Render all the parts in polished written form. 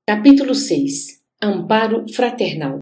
Capítulo 6. Amparo fraternal.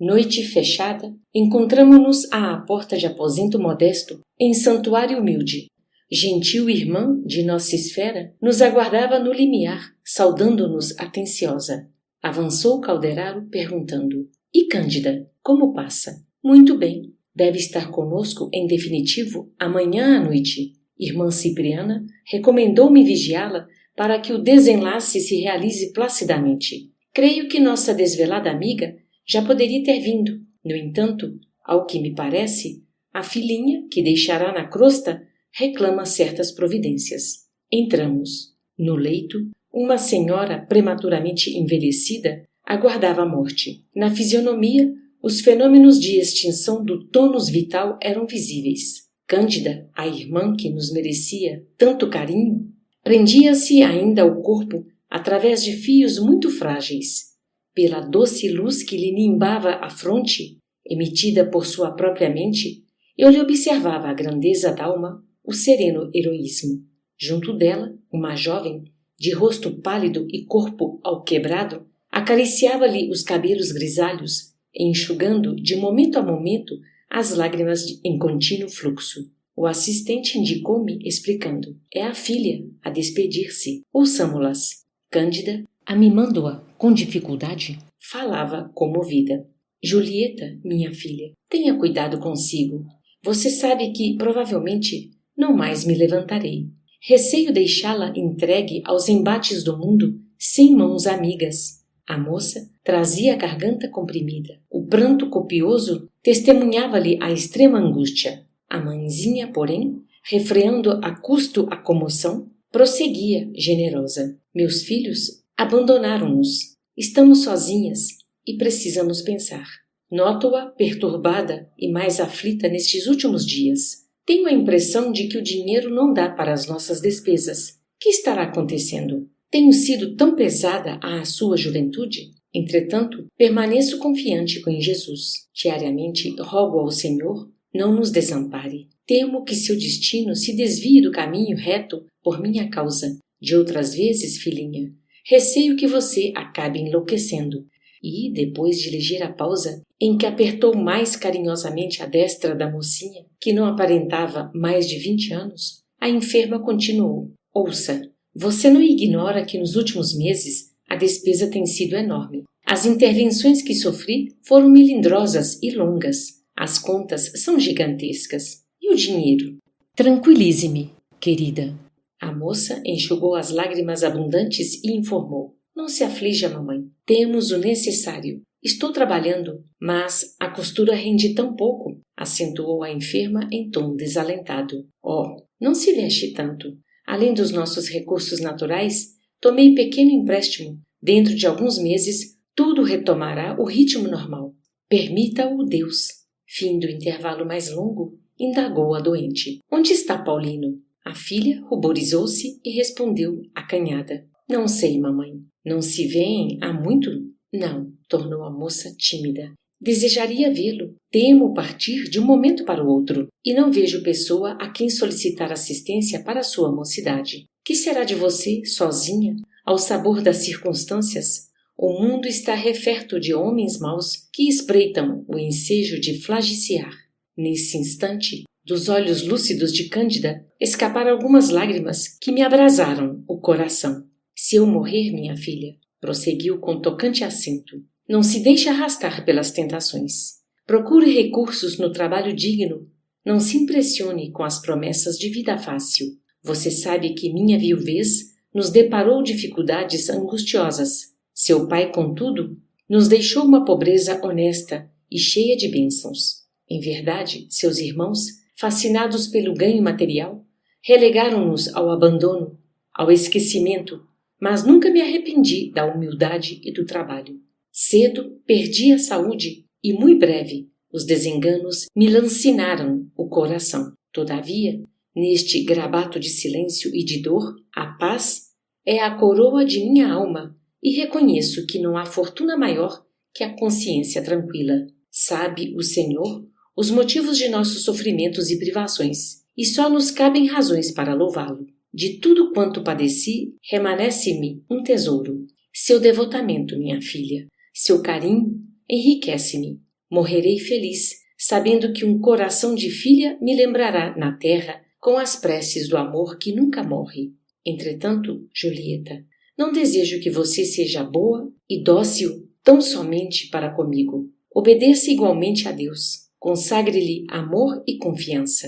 Noite fechada, encontramo-nos à porta de aposento modesto, em santuário humilde. Gentil irmã de nossa esfera nos aguardava no limiar, saudando-nos atenciosa. Avançou Calderaro, perguntando: E Cândida, como passa? Muito bem. Deve estar conosco, em definitivo, amanhã à noite. Irmã Cipriana recomendou-me vigiá-la para que o desenlace se realize placidamente. Creio que nossa desvelada amiga já poderia ter vindo. No entanto, ao que me parece, a filhinha, que deixará na crosta, reclama certas providências. Entramos. No leito, uma senhora prematuramente envelhecida aguardava a morte. Na fisionomia, os fenômenos de extinção do tônus vital eram visíveis. Cândida, a irmã que nos merecia tanto carinho, prendia-se ainda ao corpo através de fios muito frágeis. Pela doce luz que lhe nimbava a fronte, emitida por sua própria mente, eu lhe observava a grandeza d'alma, o sereno heroísmo. Junto dela, uma jovem, de rosto pálido e corpo alquebrado, acariciava-lhe os cabelos grisalhos, enxugando de momento a momento as lágrimas em contínuo fluxo. O assistente indicou-me, explicando: é a filha, a despedir-se. Ouçamo-las. Cândida, amimando-a com dificuldade, falava comovida: Julieta, minha filha, tenha cuidado consigo. Você sabe que, provavelmente, não mais me levantarei. Receio deixá-la entregue aos embates do mundo sem mãos amigas. A moça trazia a garganta comprimida. O pranto copioso testemunhava-lhe a extrema angústia. A mãezinha, porém, refreando a custo a comoção, prosseguia generosa: meus filhos abandonaram-nos. Estamos sozinhas e precisamos pensar. Noto-a perturbada e mais aflita nestes últimos dias. Tenho a impressão de que o dinheiro não dá para as nossas despesas. Que estará acontecendo? Tenho sido tão pesada à sua juventude? Entretanto, permaneço confiante em Jesus. Diariamente rogo ao Senhor: não nos desampare. Temo que seu destino se desvie do caminho reto por minha causa. De outras vezes, filhinha, receio que você acabe enlouquecendo. E, depois de ligeira pausa, em que apertou mais carinhosamente a destra da mocinha, que não aparentava mais de 20 anos, a enferma continuou: ouça, você não ignora que nos últimos meses a despesa tem sido enorme. As intervenções que sofri foram melindrosas e longas. As contas são gigantescas. E o dinheiro? Tranquilize-me, querida. A moça enxugou as lágrimas abundantes e informou: não se aflija, mamãe. Temos o necessário. Estou trabalhando, mas a costura rende tão pouco, acentuou a enferma em tom desalentado. Oh, não se veste tanto. Além dos nossos recursos naturais, tomei pequeno empréstimo. Dentro de alguns meses, tudo retomará o ritmo normal. Permita-o Deus. Fim do intervalo mais longo, indagou a doente: onde está Paulino? A filha ruborizou-se e respondeu, acanhada: não sei, mamãe. Não se vêem há muito? Não, tornou a moça tímida. Desejaria vê-lo. Temo partir de um momento para o outro, e não vejo pessoa a quem solicitar assistência para a sua mocidade. Que será de você, sozinha, ao sabor das circunstâncias? O mundo está referto de homens maus que espreitam o ensejo de flagiciar. Nesse instante, dos olhos lúcidos de Cândida, escaparam algumas lágrimas que me abrasaram o coração. Se eu morrer, minha filha, prosseguiu com tocante acento, não se deixe arrastar pelas tentações. Procure recursos no trabalho digno. Não se impressione com as promessas de vida fácil. Você sabe que minha viuvez nos deparou dificuldades angustiosas. Seu pai, contudo, nos deixou uma pobreza honesta e cheia de bênçãos. Em verdade, seus irmãos, fascinados pelo ganho material, relegaram-nos ao abandono, ao esquecimento, mas nunca me arrependi da humildade e do trabalho. Cedo perdi a saúde e, muito breve, os desenganos me lancinaram o coração. Todavia, neste grabato de silêncio e de dor, a paz é a coroa de minha alma, e reconheço que não há fortuna maior que a consciência tranquila. Sabe o Senhor os motivos de nossos sofrimentos e privações, e só nos cabem razões para louvá-lo. De tudo quanto padeci, remanesce-me um tesouro. Seu devotamento, minha filha, seu carinho enriquece-me. Morrerei feliz, sabendo que um coração de filha me lembrará na terra com as preces do amor que nunca morre. Entretanto, Julieta, não desejo que você seja boa e dócil tão somente para comigo. Obedeça igualmente a Deus. Consagre-lhe amor e confiança.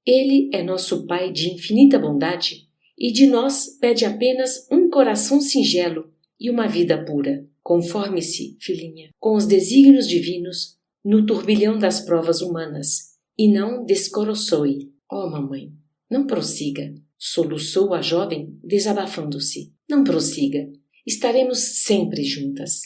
Ele é nosso Pai de infinita bondade e de nós pede apenas um coração singelo e uma vida pura. Conforme-se, filhinha, com os desígnios divinos no turbilhão das provas humanas e não descoroçoe. Oh, mamãe, não prossiga, soluçou a jovem desabafando-se. Não prossiga. Estaremos sempre juntas.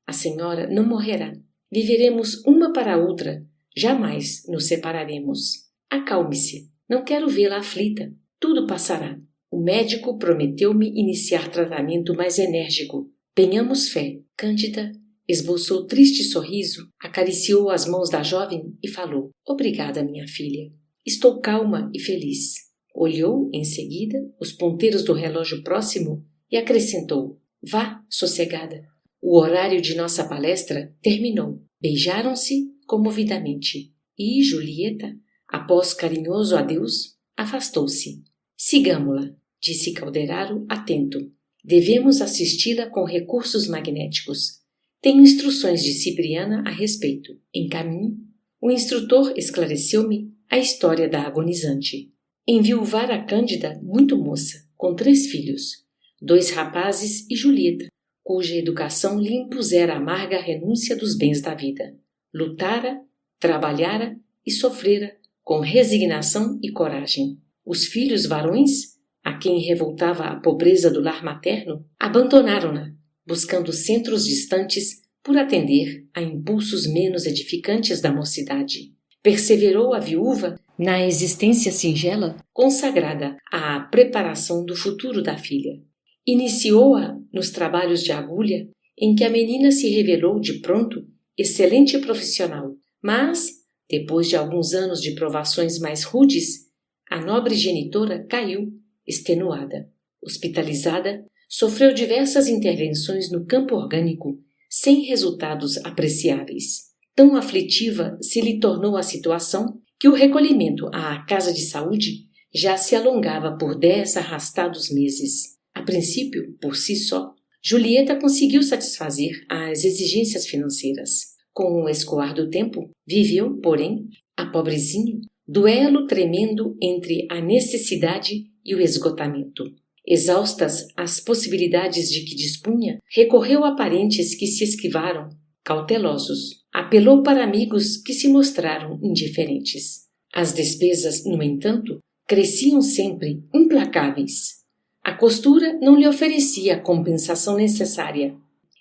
A senhora não morrerá. Viveremos uma para a outra. Jamais nos separaremos. Acalme-se. Não quero vê-la aflita. Tudo passará. O médico prometeu-me iniciar tratamento mais enérgico. Tenhamos fé. Cândida esboçou triste sorriso, acariciou as mãos da jovem e falou: Obrigada, minha filha. Estou calma e feliz. Olhou, em seguida, os ponteiros do relógio próximo e acrescentou: Vá, sossegada. O horário de nossa palestra terminou. Beijaram-se comovidamente. E Julieta, após carinhoso adeus, afastou-se. Sigamo-la, disse Calderaro atento. Devemos assisti-la com recursos magnéticos. Tenho instruções de Cipriana a respeito. Em caminho, o instrutor esclareceu-me a história da agonizante. Enviuvara Cândida muito moça, com 3 filhos, 2 rapazes e Julieta, cuja educação lhe impusera a amarga renúncia dos bens da vida. Lutara, trabalhara e sofrera com resignação e coragem. Os filhos varões, a quem revoltava a pobreza do lar materno, abandonaram-na, buscando centros distantes por atender a impulsos menos edificantes da mocidade. Perseverou a viúva na existência singela consagrada à preparação do futuro da filha. Iniciou-a nos trabalhos de agulha, em que a menina se revelou de pronto excelente profissional, mas, depois de alguns anos de provações mais rudes, a nobre genitora caiu, extenuada. Hospitalizada, sofreu diversas intervenções no campo orgânico, sem resultados apreciáveis. Tão aflitiva se lhe tornou a situação que o recolhimento à casa de saúde já se alongava por 10 arrastados meses. A princípio, por si só, Julieta conseguiu satisfazer as exigências financeiras. Com o escoar do tempo, viveu, porém, a pobrezinha, duelo tremendo entre a necessidade e o esgotamento. Exaustas as possibilidades de que dispunha, recorreu a parentes que se esquivaram, cautelosos. Apelou para amigos que se mostraram indiferentes. As despesas, no entanto, cresciam sempre, implacáveis. A costura não lhe oferecia a compensação necessária.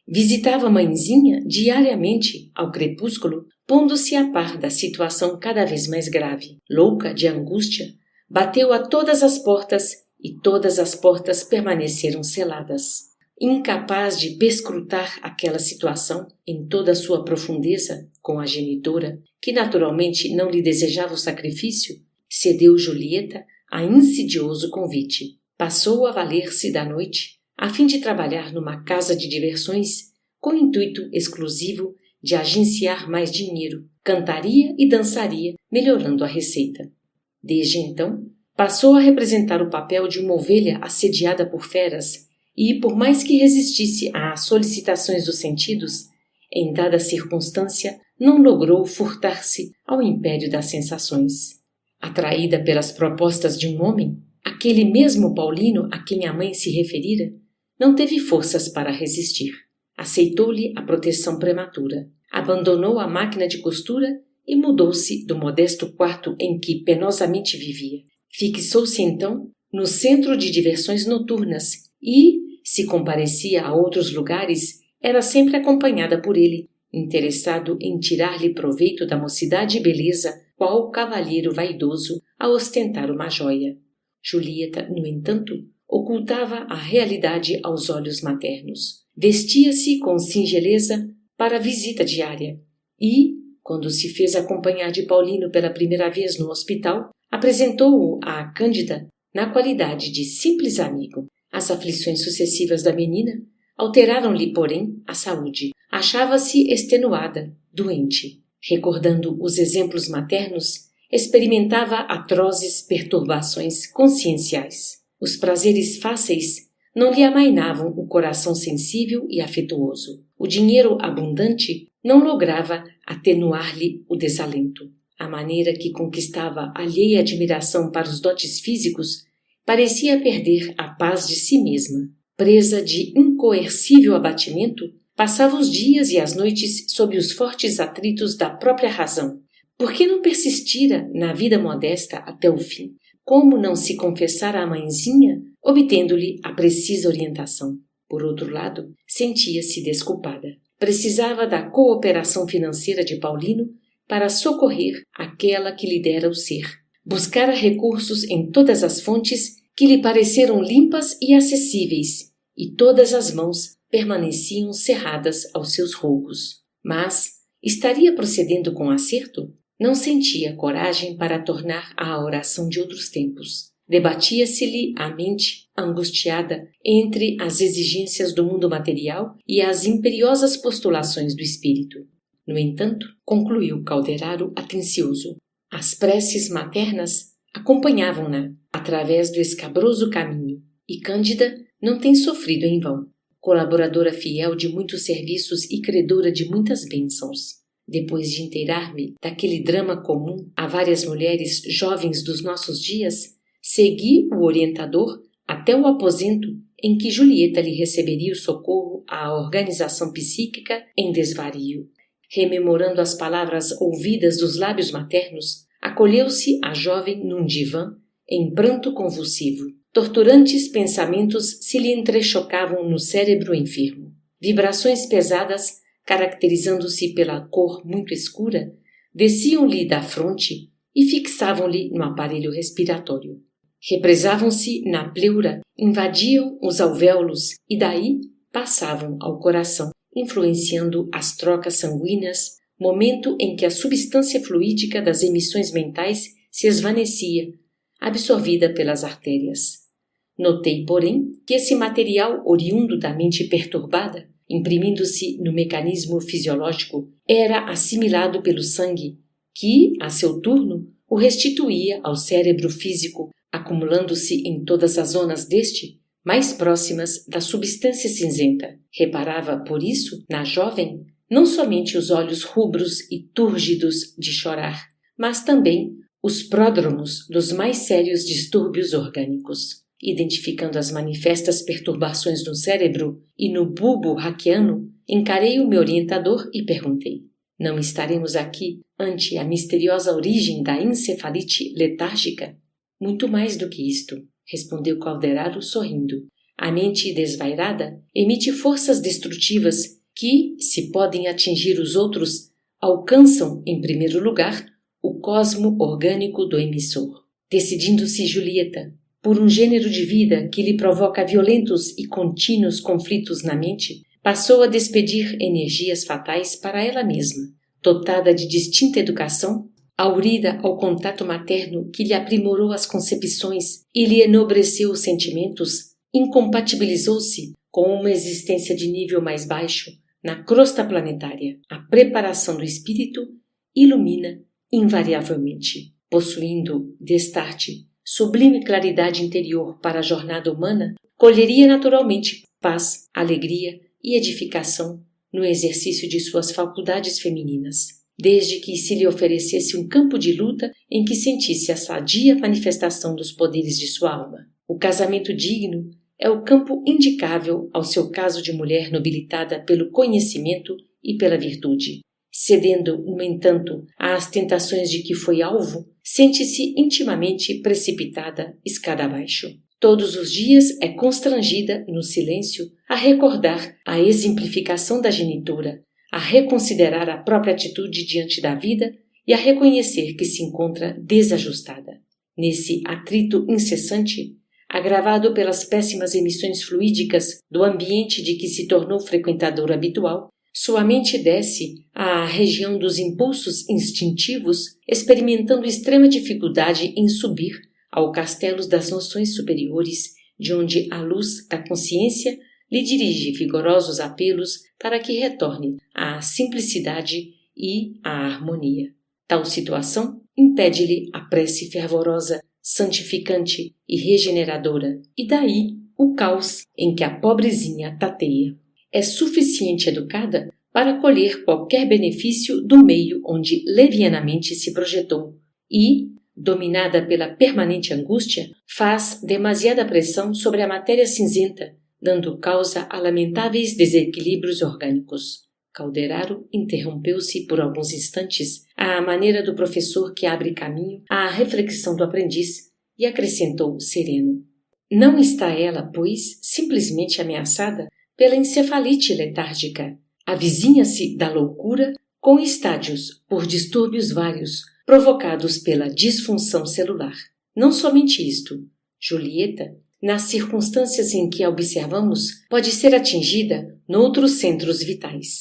Visitava a mãezinha diariamente, ao crepúsculo, pondo-se a par da situação cada vez mais grave. Louca de angústia, bateu a todas as portas e todas as portas permaneceram seladas. Incapaz de perscrutar aquela situação em toda a sua profundeza com a genitora, que naturalmente não lhe desejava o sacrifício, cedeu Julieta a insidioso convite. Passou a valer-se da noite, a fim de trabalhar numa casa de diversões, com o intuito exclusivo de agenciar mais dinheiro, cantaria e dançaria, melhorando a receita. Desde então, passou a representar o papel de uma ovelha assediada por feras e, por mais que resistisse às solicitações dos sentidos, em dada circunstância não logrou furtar-se ao império das sensações. Atraída pelas propostas de um homem, aquele mesmo Paulino a quem a mãe se referira, não teve forças para resistir. Aceitou-lhe a proteção prematura, abandonou a máquina de costura e mudou-se do modesto quarto em que penosamente vivia. Fixou-se então no centro de diversões noturnas e, se comparecia a outros lugares, era sempre acompanhada por ele, interessado em tirar-lhe proveito da mocidade e beleza, qual cavalheiro vaidoso a ostentar uma joia. Julieta, no entanto, ocultava a realidade aos olhos maternos. Vestia-se com singeleza para a visita diária e, quando se fez acompanhar de Paulino pela primeira vez no hospital, apresentou-o à Cândida na qualidade de simples amigo. As aflições sucessivas da menina alteraram-lhe, porém, a saúde. Achava-se extenuada, doente. Recordando os exemplos maternos, experimentava atrozes perturbações conscienciais. Os prazeres fáceis não lhe amainavam o coração sensível e afetuoso. O dinheiro abundante não lograva atenuar-lhe o desalento. A maneira que conquistava alheia admiração para os dotes físicos parecia perder a paz de si mesma. Presa de incoercível abatimento, passava os dias e as noites sob os fortes atritos da própria razão. Por que não persistira na vida modesta até o fim? Como não se confessara à mãezinha, obtendo-lhe a precisa orientação? Por outro lado, sentia-se desculpada. Precisava da cooperação financeira de Paulino para socorrer aquela que lhe dera o ser. Buscara recursos em todas as fontes que lhe pareceram limpas e acessíveis, e todas as mãos permaneciam cerradas aos seus rogos. Mas estaria procedendo com acerto? Não sentia coragem para tornar à oração de outros tempos. Debatia-se-lhe a mente angustiada entre as exigências do mundo material e as imperiosas postulações do espírito. No entanto, concluiu Calderaro atencioso, as preces maternas acompanhavam-na através do escabroso caminho, e Cândida não tem sofrido em vão. Colaboradora fiel de muitos serviços e credora de muitas bênçãos. Depois de inteirar-me daquele drama comum a várias mulheres jovens dos nossos dias, segui o orientador até o aposento em que Julieta lhe receberia o socorro à organização psíquica em desvario. Rememorando as palavras ouvidas dos lábios maternos, acolheu-se a jovem num divã, em pranto convulsivo. Torturantes pensamentos se lhe entrechocavam no cérebro enfermo. Vibrações pesadas, caracterizando-se pela cor muito escura, desciam-lhe da fronte e fixavam-lhe no aparelho respiratório. Represavam-se na pleura, invadiam os alvéolos e daí passavam ao coração, influenciando as trocas sanguíneas, momento em que a substância fluídica das emissões mentais se esvaecia, absorvida pelas artérias. Notei, porém, que esse material oriundo da mente perturbada, imprimindo-se no mecanismo fisiológico, era assimilado pelo sangue, que, a seu turno, o restituía ao cérebro físico, acumulando-se em todas as zonas deste, mais próximas da substância cinzenta. Reparava, por isso, na jovem, não somente os olhos rubros e túrgidos de chorar, mas também os pródromos dos mais sérios distúrbios orgânicos. Identificando as manifestas perturbações no cérebro e no bulbo raquiano, encarei o meu orientador e perguntei: não estaremos aqui ante a misteriosa origem da encefalite letárgica? Muito mais do que isto, respondeu Calderaro sorrindo. A mente desvairada emite forças destrutivas que, se podem atingir os outros, alcançam, em primeiro lugar, o cosmo orgânico do emissor. Decidindo-se Julieta por um gênero de vida que lhe provoca violentos e contínuos conflitos na mente, passou a despedir energias fatais para ela mesma. Dotada de distinta educação, aurida ao contato materno que lhe aprimorou as concepções e lhe enobreceu os sentimentos, incompatibilizou-se com uma existência de nível mais baixo na crosta planetária. A preparação do espírito ilumina invariavelmente. Possuindo, destarte, sublime claridade interior para a jornada humana, colheria naturalmente paz, alegria e edificação no exercício de suas faculdades femininas, desde que se lhe oferecesse um campo de luta em que sentisse a sadia manifestação dos poderes de sua alma. O casamento digno é o campo indicável ao seu caso de mulher nobilitada pelo conhecimento e pela virtude. Cedendo, no entanto, às tentações de que foi alvo, sente-se intimamente precipitada escada abaixo. Todos os dias é constrangida, no silêncio, a recordar a exemplificação da genitora, a reconsiderar a própria atitude diante da vida e a reconhecer que se encontra desajustada. Nesse atrito incessante, agravado pelas péssimas emissões fluídicas do ambiente de que se tornou frequentador habitual, sua mente desce à região dos impulsos instintivos, experimentando extrema dificuldade em subir ao castelo das noções superiores, de onde a luz da consciência lhe dirige vigorosos apelos para que retorne à simplicidade e à harmonia. Tal situação impede-lhe a prece fervorosa, santificante e regeneradora, e daí o caos em que a pobrezinha tateia. É suficiente educada para colher qualquer benefício do meio onde levianamente se projetou e, dominada pela permanente angústia, faz demasiada pressão sobre a matéria cinzenta, dando causa a lamentáveis desequilíbrios orgânicos. Calderaro interrompeu-se por alguns instantes à maneira do professor que abre caminho à reflexão do aprendiz e acrescentou sereno: não está ela, pois, simplesmente ameaçada pela encefalite letárgica. Avizinha-se da loucura com estádios por distúrbios vários provocados pela disfunção celular. Não somente isto, Julieta, nas circunstâncias em que a observamos, pode ser atingida noutros centros vitais.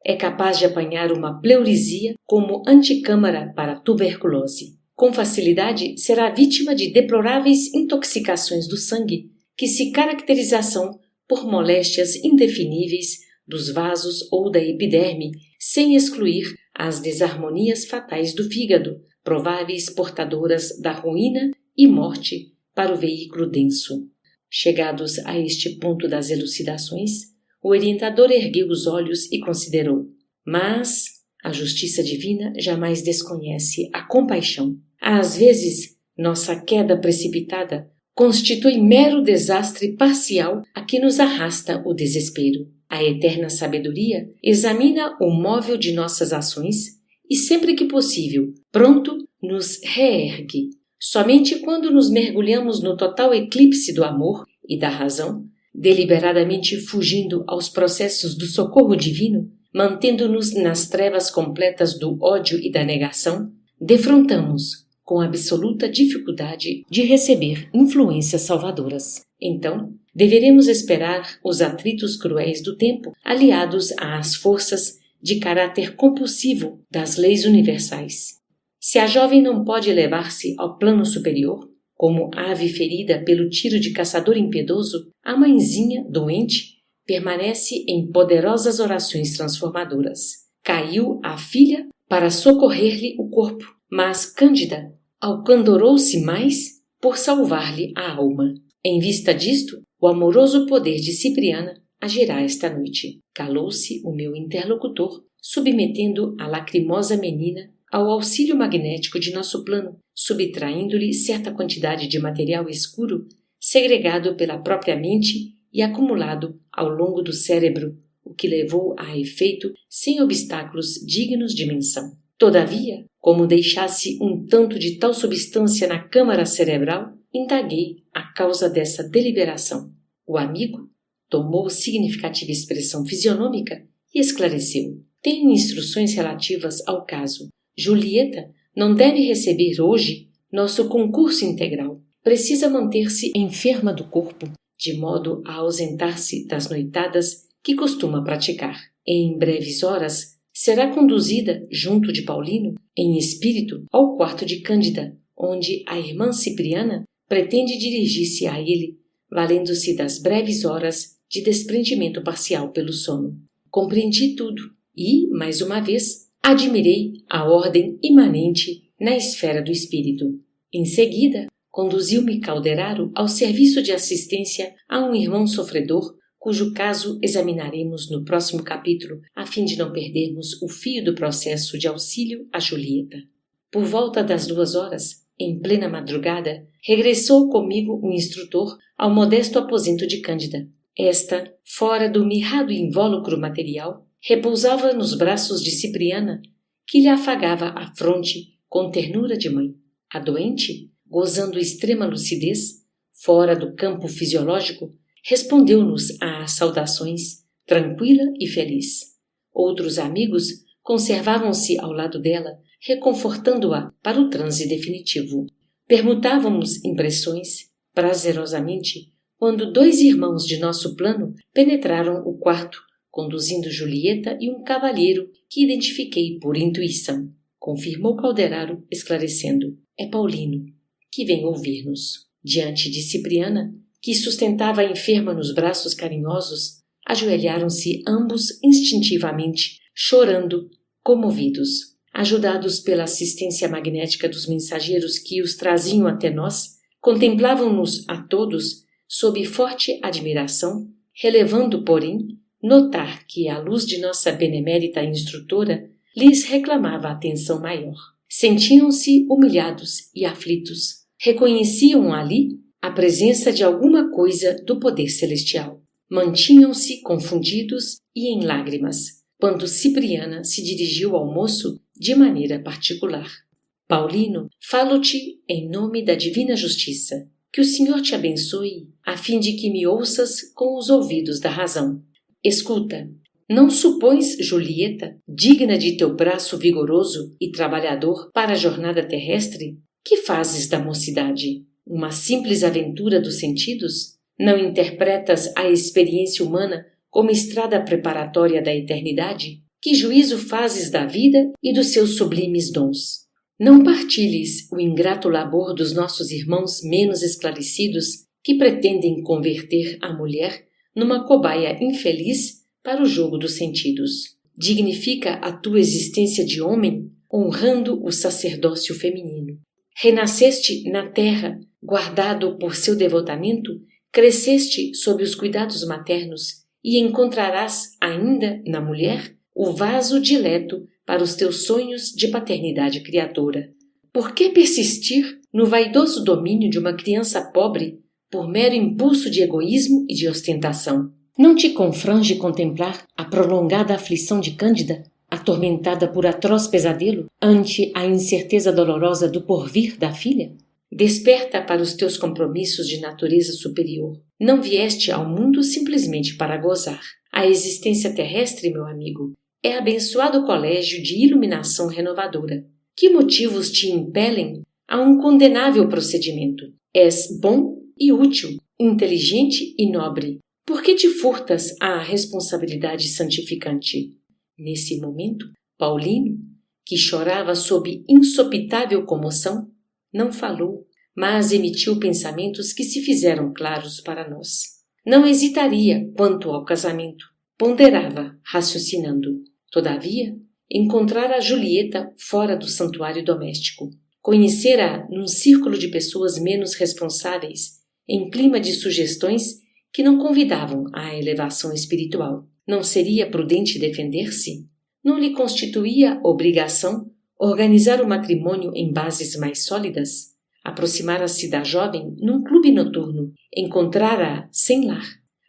É capaz de apanhar uma pleurisia como anticâmara para a tuberculose. Com facilidade será vítima de deploráveis intoxicações do sangue, que se caracterizam por moléstias indefiníveis dos vasos ou da epiderme, sem excluir as desarmonias fatais do fígado, prováveis portadoras da ruína e morte para o veículo denso. Chegados a este ponto das elucidações, o orientador ergueu os olhos e considerou: mas a justiça divina jamais desconhece a compaixão. Às vezes, nossa queda precipitada constitui mero desastre parcial a que nos arrasta o desespero. A eterna sabedoria examina o móvel de nossas ações e, sempre que possível, pronto, nos reergue. Somente quando nos mergulhamos no total eclipse do amor e da razão, deliberadamente fugindo aos processos do socorro divino, mantendo-nos nas trevas completas do ódio e da negação, defrontamos com absoluta dificuldade de receber influências salvadoras. Então, deveremos esperar os atritos cruéis do tempo, aliados às forças de caráter compulsivo das leis universais. Se a jovem não pode elevar-se ao plano superior, como ave ferida pelo tiro de caçador impiedoso, a mãezinha, doente, permanece em poderosas orações transformadoras. Caiu a filha para socorrer-lhe o corpo, mas Cândida alcandorou-se mais por salvar-lhe a alma. Em vista disto, o amoroso poder de Cipriana agirá esta noite. Calou-se o meu interlocutor, submetendo a lacrimosa menina ao auxílio magnético de nosso plano, subtraindo-lhe certa quantidade de material escuro segregado pela própria mente e acumulado ao longo do cérebro, o que levou a efeito sem obstáculos dignos de menção. Todavia, como deixasse um tanto de tal substância na câmara cerebral, indaguei a causa dessa deliberação. O amigo tomou significativa expressão fisionômica e esclareceu: tenho instruções relativas ao caso. Julieta não deve receber hoje nosso concurso integral. Precisa manter-se enferma do corpo, de modo a ausentar-se das noitadas que costuma praticar. Em breves horas, será conduzida, junto de Paulino, em espírito, ao quarto de Cândida, onde a irmã Cipriana pretende dirigir-se a ele, valendo-se das breves horas de desprendimento parcial pelo sono. Compreendi tudo e, mais uma vez, admirei a ordem imanente na esfera do espírito. Em seguida, conduziu-me Calderaro ao serviço de assistência a um irmão sofredor, cujo caso examinaremos no próximo capítulo, a fim de não perdermos o fio do processo de auxílio a Julieta. Por volta das 2 horas, em plena madrugada, regressou comigo o instrutor ao modesto aposento de Cândida. Esta, fora do mirrado invólucro material, repousava nos braços de Cipriana, que lhe afagava a fronte com ternura de mãe. A doente, gozando extrema lucidez, fora do campo fisiológico, respondeu-nos às saudações, tranquila e feliz. Outros amigos conservavam-se ao lado dela, reconfortando-a para o transe definitivo. Permutávamos impressões, prazerosamente, quando 2 irmãos de nosso plano penetraram o quarto, conduzindo Julieta e um cavalheiro que identifiquei por intuição. Confirmou Calderaro, esclarecendo: é Paulino, que vem ouvir-nos. Diante de Cipriana, que sustentava a enferma nos braços carinhosos, ajoelharam-se ambos instintivamente, chorando, comovidos. Ajudados pela assistência magnética dos mensageiros que os traziam até nós, contemplavam-nos a todos sob forte admiração, relevando, porém, notar que a luz de nossa benemérita instrutora lhes reclamava atenção maior. Sentiam-se humilhados e aflitos. Reconheciam ali a presença de alguma coisa do poder celestial. Mantinham-se confundidos e em lágrimas, quando Cipriana se dirigiu ao moço de maneira particular. Paulino, falo-te em nome da divina justiça. Que o Senhor te abençoe, a fim de que me ouças com os ouvidos da razão. Escuta, não supões Julieta digna de teu braço vigoroso e trabalhador para a jornada terrestre? Que fazes da mocidade? Uma simples aventura dos sentidos? Não interpretas a experiência humana como estrada preparatória da eternidade? Que juízo fazes da vida e dos seus sublimes dons? Não partilhes o ingrato labor dos nossos irmãos menos esclarecidos que pretendem converter a mulher numa cobaia infeliz para o jogo dos sentidos. Dignifica a tua existência de homem, honrando o sacerdócio feminino. Renasceste na terra, guardado por seu devotamento, cresceste sob os cuidados maternos e encontrarás ainda na mulher o vaso dileto para os teus sonhos de paternidade criadora. Por que persistir no vaidoso domínio de uma criança pobre por mero impulso de egoísmo e de ostentação? Não te confrange contemplar a prolongada aflição de Cândida, atormentada por atroz pesadelo, ante a incerteza dolorosa do porvir da filha? Desperta para os teus compromissos de natureza superior. Não vieste ao mundo simplesmente para gozar. A existência terrestre, meu amigo, é abençoado colégio de iluminação renovadora. Que motivos te impelem a um condenável procedimento? És bom e útil, inteligente e nobre. Por que te furtas à responsabilidade santificante? Nesse momento, Paulino, que chorava sob insopitável comoção, não falou, mas emitiu pensamentos que se fizeram claros para nós. Não hesitaria quanto ao casamento, ponderava, raciocinando. Todavia, encontrara Julieta fora do santuário doméstico. Conhecera num círculo de pessoas menos responsáveis, em clima de sugestões que não convidavam à elevação espiritual. Não seria prudente defender-se? Não lhe constituía obrigação organizar o matrimônio em bases mais sólidas? Aproximara-se da jovem num clube noturno, encontrara-a sem lar.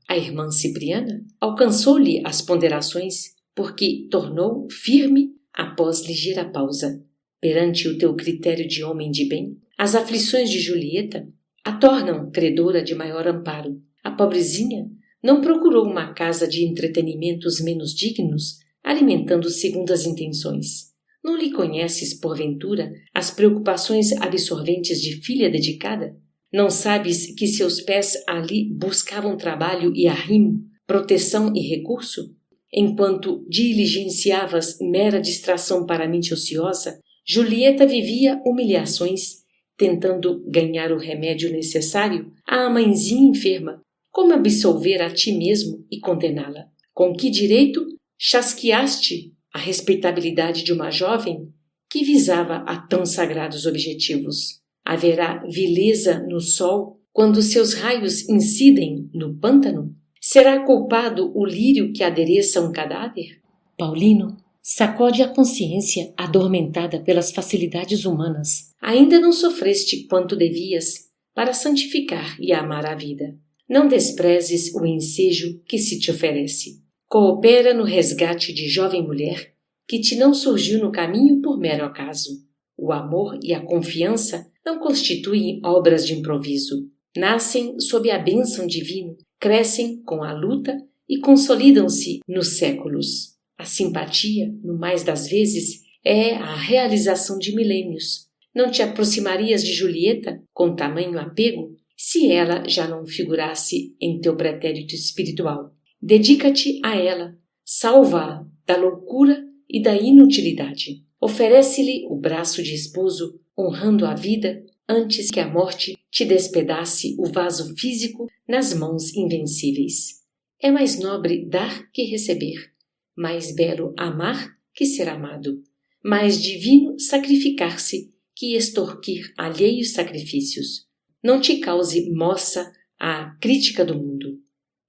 A irmã Cipriana alcançou-lhe as ponderações, porque tornou firme após ligeira pausa. Perante o teu critério de homem de bem, as aflições de Julieta a tornam credora de maior amparo. A pobrezinha não procurou uma casa de entretenimentos menos dignos, alimentando segundas intenções. Não lhe conheces, porventura, as preocupações absorventes de filha dedicada? Não sabes que seus pés ali buscavam trabalho e arrimo, proteção e recurso? Enquanto diligenciavas mera distração para a mente ociosa, Julieta vivia humilhações, tentando ganhar o remédio necessário à mãezinha enferma. Como absolver a ti mesmo e condená-la? Com que direito chasqueaste a respeitabilidade de uma jovem que visava a tão sagrados objetivos? Haverá vileza no sol quando seus raios incidem no pântano? Será culpado o lírio que adereça um cadáver? Paulino sacode a consciência adormentada pelas facilidades humanas. Ainda não sofreste quanto devias para santificar e amar a vida. Não desprezes o ensejo que se te oferece. Coopera no resgate de jovem mulher que te não surgiu no caminho por mero acaso. O amor e a confiança não constituem obras de improviso. Nascem sob a bênção divina, crescem com a luta e consolidam-se nos séculos. A simpatia, no mais das vezes, é a realização de milênios. Não te aproximarias de Julieta com tamanho apego se ela já não figurasse em teu pretérito espiritual. Dedica-te a ela, salva-a da loucura e da inutilidade. Oferece-lhe o braço de esposo, honrando a vida, antes que a morte te despedace o vaso físico nas mãos invencíveis. É mais nobre dar que receber, mais belo amar que ser amado, mais divino sacrificar-se que extorquir alheios sacrifícios. Não te cause moça a crítica do mundo.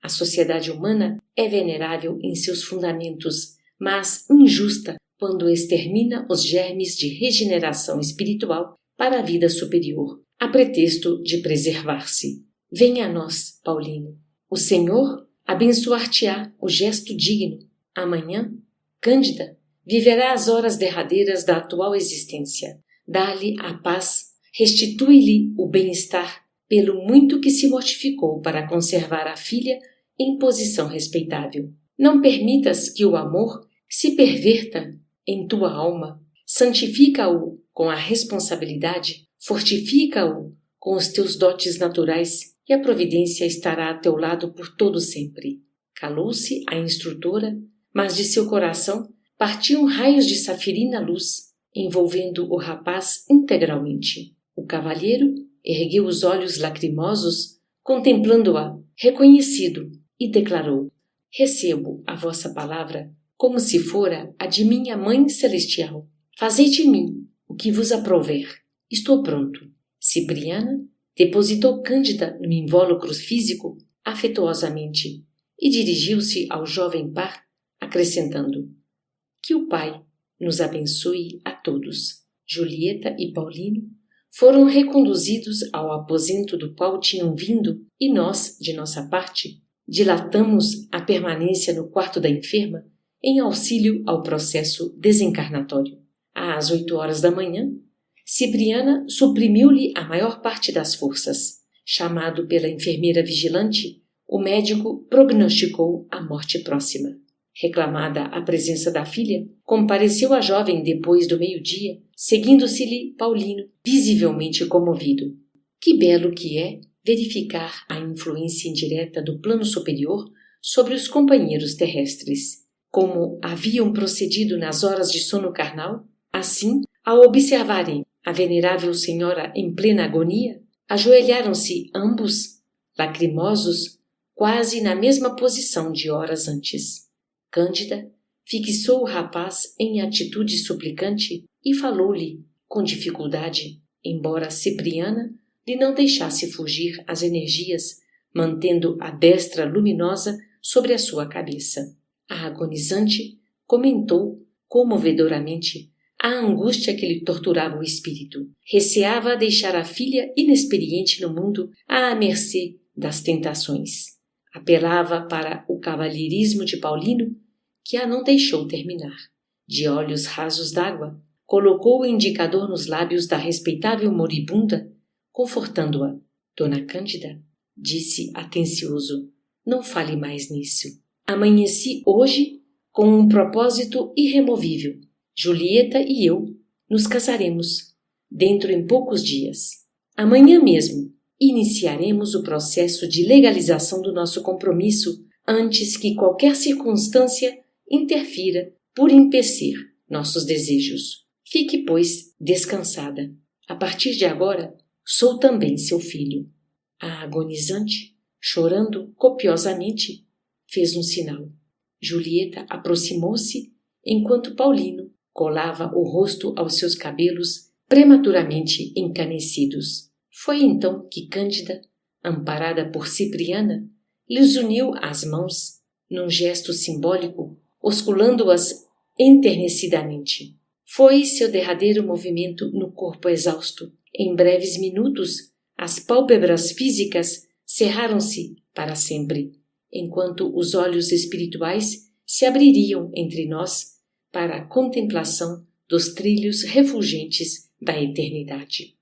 A sociedade humana é venerável em seus fundamentos, mas injusta quando extermina os germes de regeneração espiritual para a vida superior, a pretexto de preservar-se. Venha a nós, Paulino. O Senhor abençoar-te-á o gesto digno. Amanhã, Cândida viverá as horas derradeiras da atual existência. Dá-lhe a paz, restitui-lhe o bem-estar, pelo muito que se mortificou para conservar a filha em posição respeitável. Não permitas que o amor se perverta em tua alma. Santifica-o com a responsabilidade, fortifica-o com os teus dotes naturais e a providência estará a teu lado por todo sempre. Calou-se a instrutora, mas de seu coração partiam raios de safirina luz, envolvendo o rapaz integralmente. O cavalheiro ergueu os olhos lacrimosos, contemplando-a, reconhecido, e declarou: recebo a vossa palavra como se fora a de minha Mãe Celestial. Fazei de mim o que vos aprouver. Estou pronto. Cipriana depositou Cândida no invólucro físico afetuosamente e dirigiu-se ao jovem par, acrescentando: que o Pai nos abençoe a todos. Julieta e Paulino foram reconduzidos ao aposento do qual tinham vindo e nós, de nossa parte, dilatamos a permanência no quarto da enferma em auxílio ao processo desencarnatório. Às 8 horas da manhã, Cipriana suprimiu-lhe a maior parte das forças. Chamado pela enfermeira vigilante, o médico prognosticou a morte próxima. Reclamada a presença da filha, compareceu a jovem depois do meio-dia, seguindo-se-lhe Paulino, visivelmente comovido. Que belo que é verificar a influência indireta do plano superior sobre os companheiros terrestres. Como haviam procedido nas horas de sono carnal, assim, ao observarem a venerável senhora em plena agonia, ajoelharam-se ambos, lacrimosos, quase na mesma posição de horas antes. Cândida fixou o rapaz em atitude suplicante e falou-lhe, com dificuldade, embora Cipriana lhe não deixasse fugir as energias, mantendo a destra luminosa sobre a sua cabeça. A agonizante comentou, comovedoramente, a angústia que lhe torturava o espírito. Receava deixar a filha inexperiente no mundo à mercê das tentações. Apelava para o cavalheirismo de Paulino, que a não deixou terminar. De olhos rasos d'água, colocou o indicador nos lábios da respeitável moribunda, confortando-a. Dona Cândida, disse atencioso, não fale mais nisso. Amanheci hoje com um propósito irremovível. Julieta e eu nos casaremos dentro em poucos dias. Amanhã mesmo iniciaremos o processo de legalização do nosso compromisso antes que qualquer circunstância interfira por empecer nossos desejos. Fique, pois, descansada. A partir de agora, sou também seu filho. A agonizante, chorando copiosamente, fez um sinal. Julieta aproximou-se enquanto Paulino colava o rosto aos seus cabelos prematuramente encanecidos. Foi então que Cândida, amparada por Cipriana, lhes uniu as mãos, num gesto simbólico, osculando-as enternecidamente. Foi seu derradeiro movimento no corpo exausto. Em breves minutos, as pálpebras físicas cerraram-se para sempre, enquanto os olhos espirituais se abririam entre nós para a contemplação dos trilhos refulgentes da eternidade.